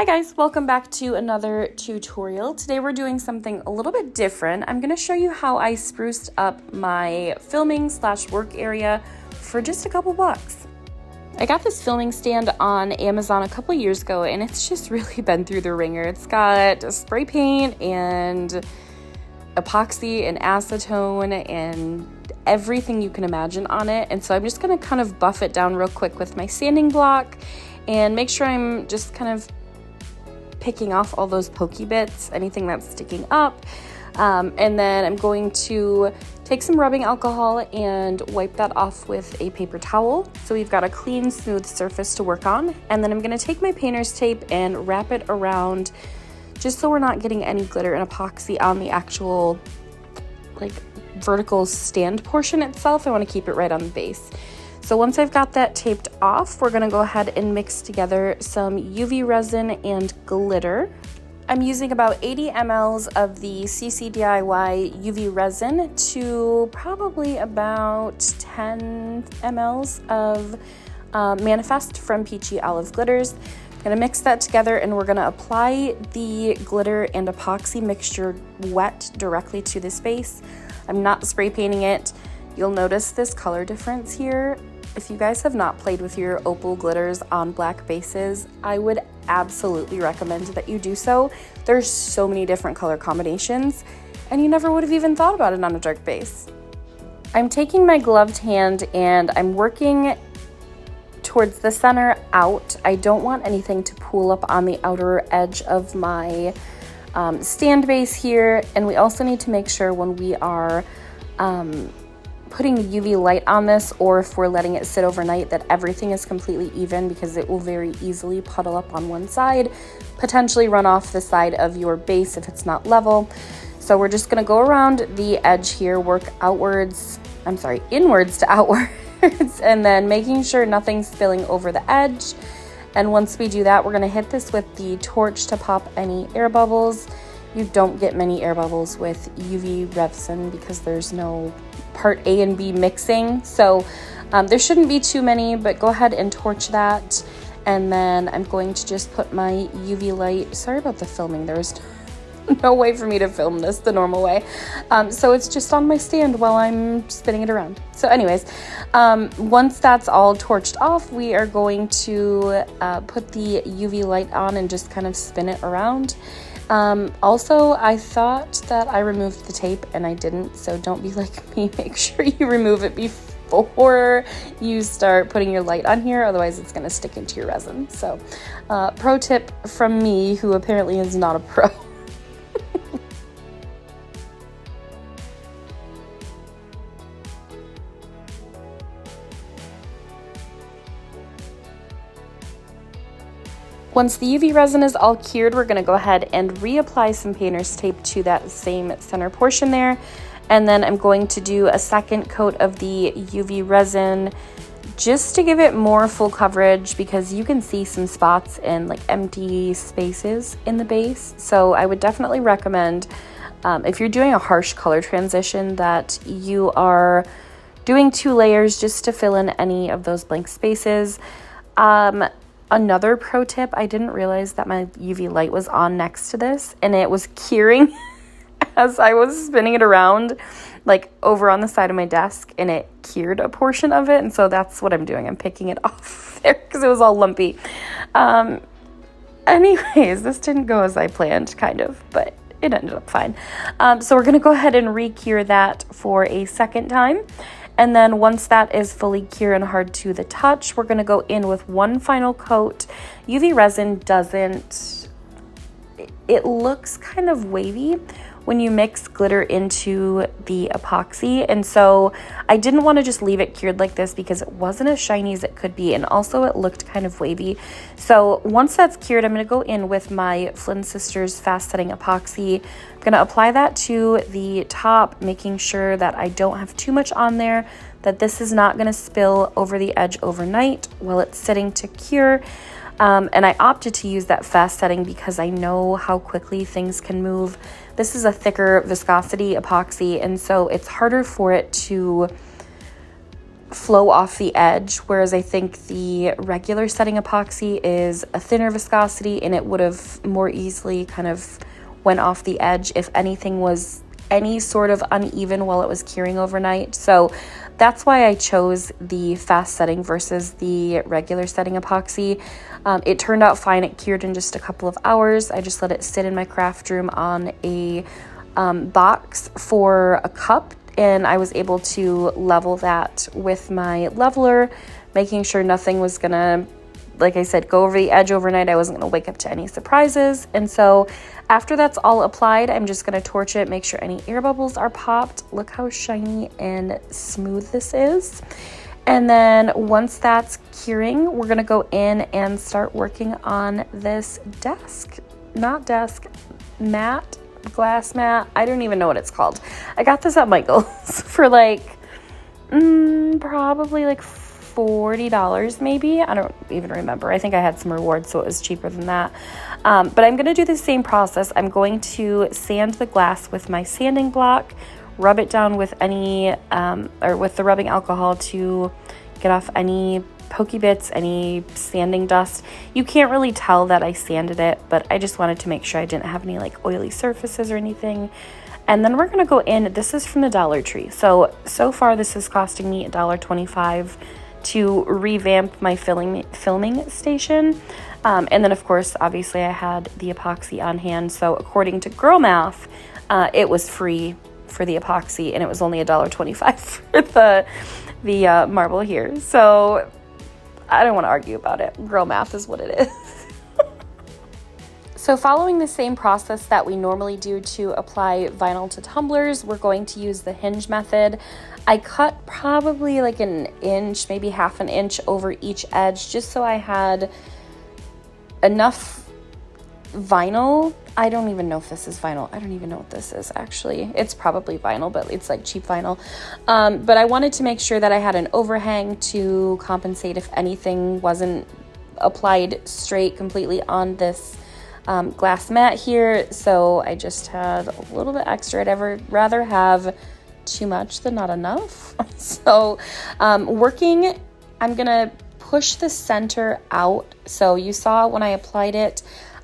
Hi guys, welcome back to another tutorial. Today we're doing something a little bit different. I'm going to show you how I spruced up my filming / work area for just a couple bucks. I got this filming stand on Amazon a couple years ago and it's just really been through the ringer. It's got a spray paint and epoxy and acetone and everything you can imagine on it. And so I'm just going to kind of buff it down real quick with my sanding block and make sure I'm just kind of picking off all those pokey bits, anything that's sticking up. And then I'm going to take some rubbing alcohol and wipe that off with a paper towel. So we've got a clean, smooth surface to work on. And then I'm going to take my painter's tape and wrap it around just so we're not getting any glitter and epoxy on the actual vertical stand portion itself. I want to keep it right on the base. So once I've got that taped off, we're going to go ahead and mix together some UV resin and glitter. I'm using about 80 mLs of the CC DIY UV resin to probably about 10 mLs of Manifest from Peachy Olive Glitters. I'm going to mix that together and we're going to apply the glitter and epoxy mixture wet directly to the space. I'm not spray painting it. You'll notice this color difference here. If you guys have not played with your opal glitters on black bases, I would absolutely recommend that you do so. There's so many different color combinations, and you never would have even thought about it on a dark base. I'm taking my gloved hand and I'm working towards the center out. I don't want anything to pool up on the outer edge of my stand base here, and we also need to make sure when we are putting UV light on this, or if we're letting it sit overnight, that everything is completely even, because it will very easily puddle up on one side, potentially run off the side of your base if it's not level. So we're just going to go around the edge here, work inwards to outwards, and then making sure nothing's spilling over the edge. And once we do that, we're going to hit this with the torch to pop any air bubbles. You don't get many air bubbles with UV resin because there's no part A and B mixing. So there shouldn't be too many, but go ahead and torch that. And then I'm going to just put my UV light. Sorry about the filming. There's no way for me to film this the normal way. So it's just on my stand while I'm spinning it around. So anyways, once that's all torched off, we are going to put the UV light on and just kind of spin it around. Also, I thought that I removed the tape and I didn't, so don't be like me. Make sure you remove it before you start putting your light on here, otherwise it's going to stick into your resin. So, pro tip from me, who apparently is not a pro. Once the UV resin is all cured, we're going to go ahead and reapply some painter's tape to that same center portion there. And then I'm going to do a second coat of the UV resin just to give it more full coverage, because you can see some spots and empty spaces in the base. So I would definitely recommend, if you're doing a harsh color transition, that you are doing 2 layers just to fill in any of those blank spaces. Another pro tip, I didn't realize that my UV light was on next to this, and it was curing as I was spinning it around, over on the side of my desk, and it cured a portion of it. And so that's what I'm doing. I'm picking it off there because it was all lumpy. Anyways, this didn't go as I planned, kind of, but it ended up fine. So we're going to go ahead and re-cure that for a second time. And then once that is fully cure and hard to the touch, we're going to go in with one final coat. UV resin it looks kind of wavy when you mix glitter into the epoxy. And so I didn't want to just leave it cured like this because it wasn't as shiny as it could be. And also it looked kind of wavy. So once that's cured, I'm going to go in with my Flynn Sisters fast setting epoxy. I'm going to apply that to the top, making sure that I don't have too much on there, that this is not going to spill over the edge overnight while it's sitting to cure. And I opted to use that fast setting because I know how quickly things can move. This is a thicker viscosity epoxy, and so it's harder for it to flow off the edge, whereas I think the regular setting epoxy is a thinner viscosity and it would have more easily kind of went off the edge if anything was any sort of uneven while it was curing overnight. So that's why I chose the fast setting versus the regular setting epoxy. It turned out fine. It cured in just a couple of hours. I just let it sit in my craft room on a box for a cup, and I was able to level that with my leveler, making sure nothing was gonna, like I said, go over the edge overnight. I wasn't gonna wake up to any surprises. And so after that's all applied, I'm just gonna torch it, make sure any air bubbles are popped. Look how shiny and smooth this is. And then once that's curing, we're gonna go in and start working on this mat, glass mat. I don't even know what it's called. I got this at Michael's for like probably like $40 maybe. I don't even remember. I think I had some rewards, so it was cheaper than that. But I'm going to do the same process. I'm going to sand the glass with my sanding block, rub it down with any or with the rubbing alcohol to get off any pokey bits, any sanding dust. You can't really tell that I sanded it, but I just wanted to make sure I didn't have any like oily surfaces or anything. And then we're going to go in. This is from the Dollar Tree. So far this is costing me $1.25 to revamp my filming station. And then of course, obviously I had the epoxy on hand. So according to girl math, it was free for the epoxy and it was only $1.25 for the marble here. So I don't want to argue about it. Girl math is what it is. So following the same process that we normally do to apply vinyl to tumblers, we're going to use the hinge method. I cut probably like an inch, maybe half an inch over each edge, just so I had enough vinyl. I don't even know if this is vinyl. I don't even know what this is actually. It's probably vinyl, but it's like cheap vinyl. But I wanted to make sure that I had an overhang to compensate if anything wasn't applied straight completely on this glass mat here. So I just had a little bit extra. I'd rather have too much than not enough. So working, I'm gonna push the center out. So you saw when I applied it,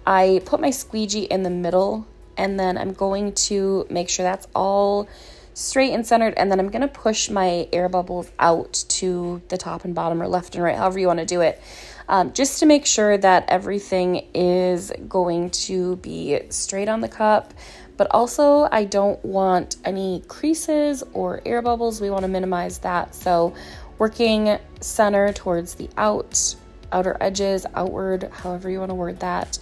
I put my squeegee in the middle, and then I'm going to make sure that's all straight and centered, and then I'm going to push my air bubbles out to the top and bottom, or left and right, however you want to do it, just to make sure that everything is going to be straight on the cup. But also I don't want any creases or air bubbles. We want to minimize that. So working center towards the outer edges, outward, however you want to word that,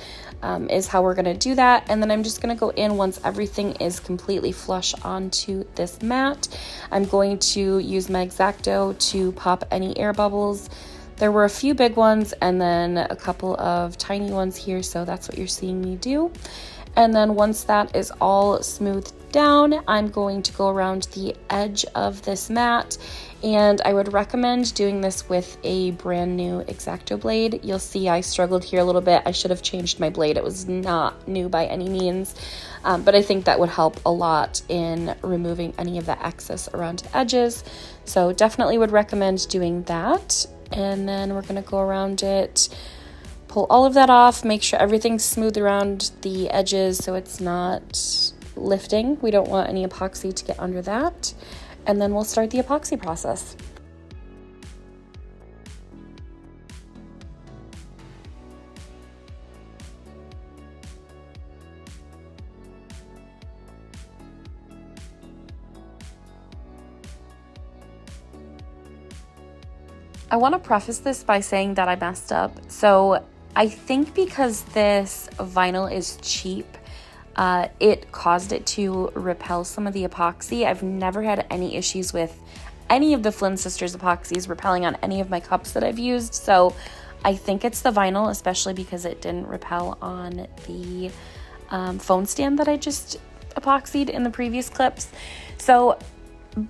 is how we're going to do that. And then I'm just going to go in once everything is completely flush onto this mat. I'm going to use my X-Acto to pop any air bubbles. There were a few big ones and then a couple of tiny ones here, so that's what you're seeing me do. And then once that is all smoothed down, I'm going to go around the edge of this mat, and I would recommend doing this with a brand new X-Acto blade. You'll see I struggled here a little bit. I should have changed my blade. It was not new by any means, but I think that would help a lot in removing any of the excess around the edges. So definitely would recommend doing that. And then we're going to go around it, pull all of that off, make sure everything's smooth around the edges so it's not lifting. We don't want any epoxy to get under that. And then we'll start the epoxy process. I want to preface this by saying that I messed up. So I think because this vinyl is cheap, it caused it to repel some of the epoxy. I've never had any issues with any of the Flynn Sisters epoxies repelling on any of my cups that I've used. So I think it's the vinyl, especially because it didn't repel on the phone stand that I just epoxied in the previous clips. So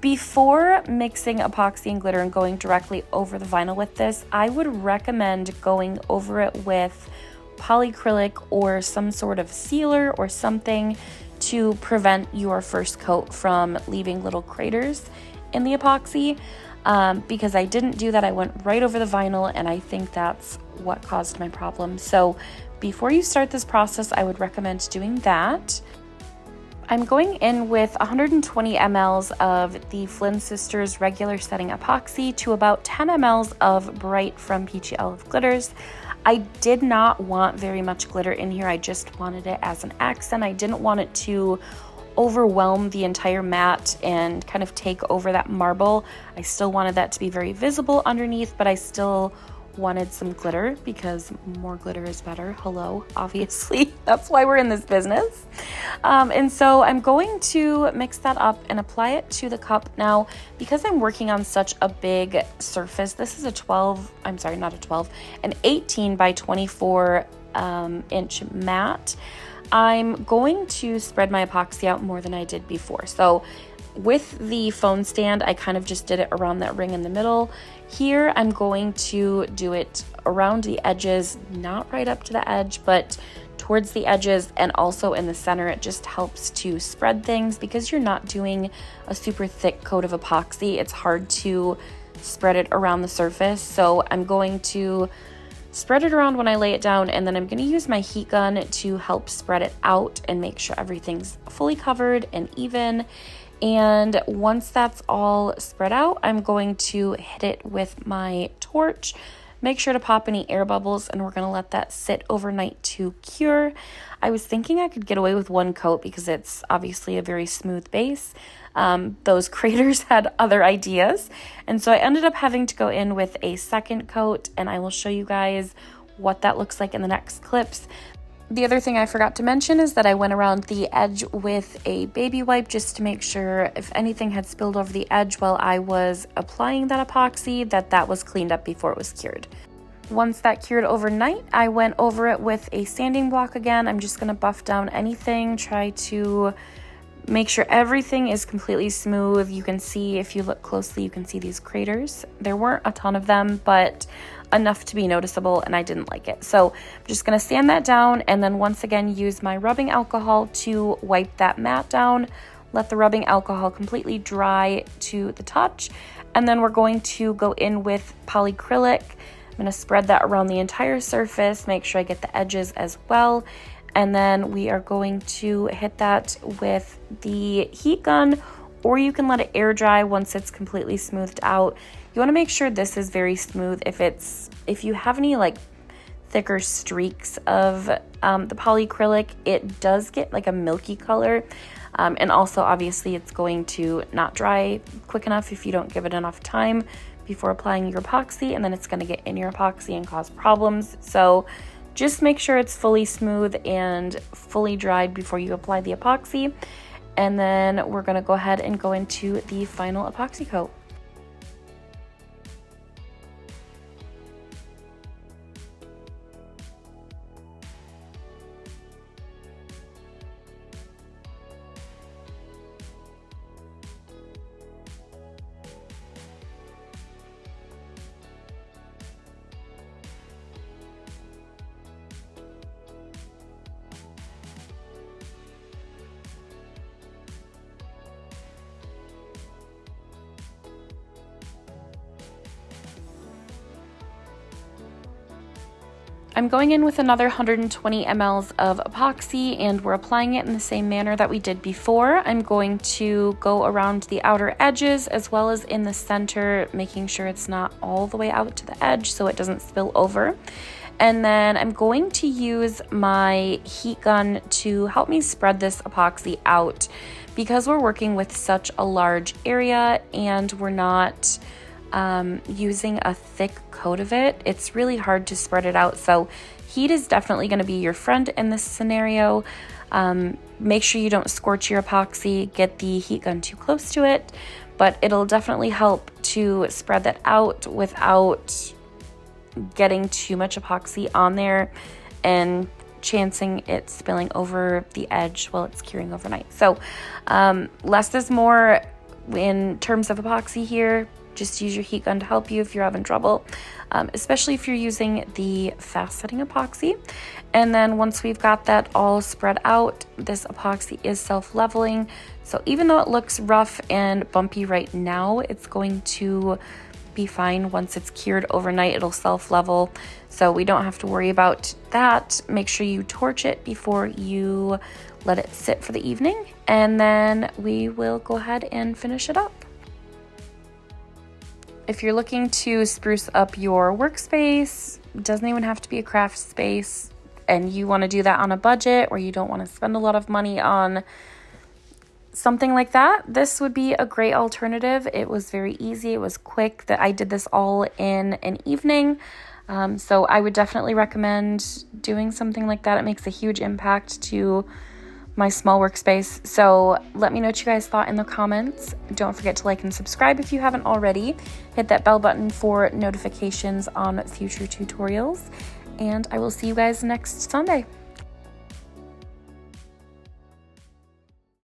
before mixing epoxy and glitter and going directly over the vinyl with this, I would recommend going over it with polyacrylic or some sort of sealer or something to prevent your first coat from leaving little craters in the epoxy. because I didn't do that. I went right over the vinyl, and I think that's what caused my problem. So before you start this process, I would recommend doing that. I'm going in with 120 mLs of the Flynn Sisters regular setting epoxy to about 10 mLs of Brite from Peachy Olive Glitters. I did not want very much glitter in here. I just wanted it as an accent. I didn't want it to overwhelm the entire mat and kind of take over that marble. I still wanted that to be very visible underneath, but I still wanted some glitter because more glitter is better. Hello, obviously. That's why we're in this business. And so I'm going to mix that up and apply it to the cup. Now, because I'm working on such a big surface, this is an 18 by 24 inch mat. I'm going to spread my epoxy out more than I did before. So with the phone stand, I kind of just did it around that ring in the middle. Here, I'm going to do it around the edges, not right up to the edge, but towards the edges and also in the center. It just helps to spread things because you're not doing a super thick coat of epoxy. It's hard to spread it around the surface. So I'm going to spread it around when I lay it down, and then I'm going to use my heat gun to help spread it out and make sure everything's fully covered and even. And once that's all spread out, I'm going to hit it with my torch, make sure to pop any air bubbles, and we're going to let that sit overnight to cure. I was thinking I could get away with one coat because it's obviously a very smooth base. Those craters had other ideas, and so I ended up having to go in with a second coat, and I will show you guys what that looks like in the next clips. The other thing I forgot to mention is that I went around the edge with a baby wipe just to make sure if anything had spilled over the edge while I was applying that epoxy, that was cleaned up before it was cured. Once that cured overnight, I went over it with a sanding block again. I'm just going to buff down anything, try to make sure everything is completely smooth. You can see, if you look closely, you can see these craters. There weren't a ton of them, but enough to be noticeable, and I didn't like it. So I'm just going to sand that down, and then once again use my rubbing alcohol to wipe that mat down. Let the rubbing alcohol completely dry to the touch, and then we're going to go in with polyacrylic. I'm going to spread that around the entire surface, make sure I get the edges as well, and then we are going to hit that with the heat gun, or you can let it air dry once it's completely smoothed out. You want to make sure this is very smooth. If you have any like thicker streaks of the polyacrylic, it does get like a milky color. And also obviously it's going to not dry quick enough if you don't give it enough time before applying your epoxy, and then it's going to get in your epoxy and cause problems. So just make sure it's fully smooth and fully dried before you apply the epoxy. And then we're going to go ahead and go into the final epoxy coat. I'm going in with another 120 mLs of epoxy, and we're applying it in the same manner that we did before. I'm going to go around the outer edges as well as in the center, making sure it's not all the way out to the edge so it doesn't spill over. And then I'm going to use my heat gun to help me spread this epoxy out. Because we're working with such a large area and we're not using a thick coat of it, it's really hard to spread it out. So heat is definitely going to be your friend in this scenario. Make sure you don't scorch your epoxy, get the heat gun too close to it, but it'll definitely help to spread that out without getting too much epoxy on there and chancing it spilling over the edge while it's curing overnight. So less is more in terms of epoxy here. Just use your heat gun to help you if you're having trouble, especially if you're using the fast setting epoxy. And then once we've got that all spread out, this epoxy is self-leveling. So even though it looks rough and bumpy right now, it's going to be fine. Once it's cured overnight, it'll self-level. So we don't have to worry about that. Make sure you torch it before you let it sit for the evening. And then we will go ahead and finish it up. If you're looking to spruce up your workspace, it doesn't even have to be a craft space, and you want to do that on a budget, or you don't want to spend a lot of money on something like that, this would be a great alternative. It was very easy. It was quick. That I did this all in an evening. So I would definitely recommend doing something like that. It makes a huge impact to my small workspace. So let me know what you guys thought in the comments. Don't forget to like and subscribe if you haven't already. Hit that bell button for notifications on future tutorials. And I will see you guys next Sunday.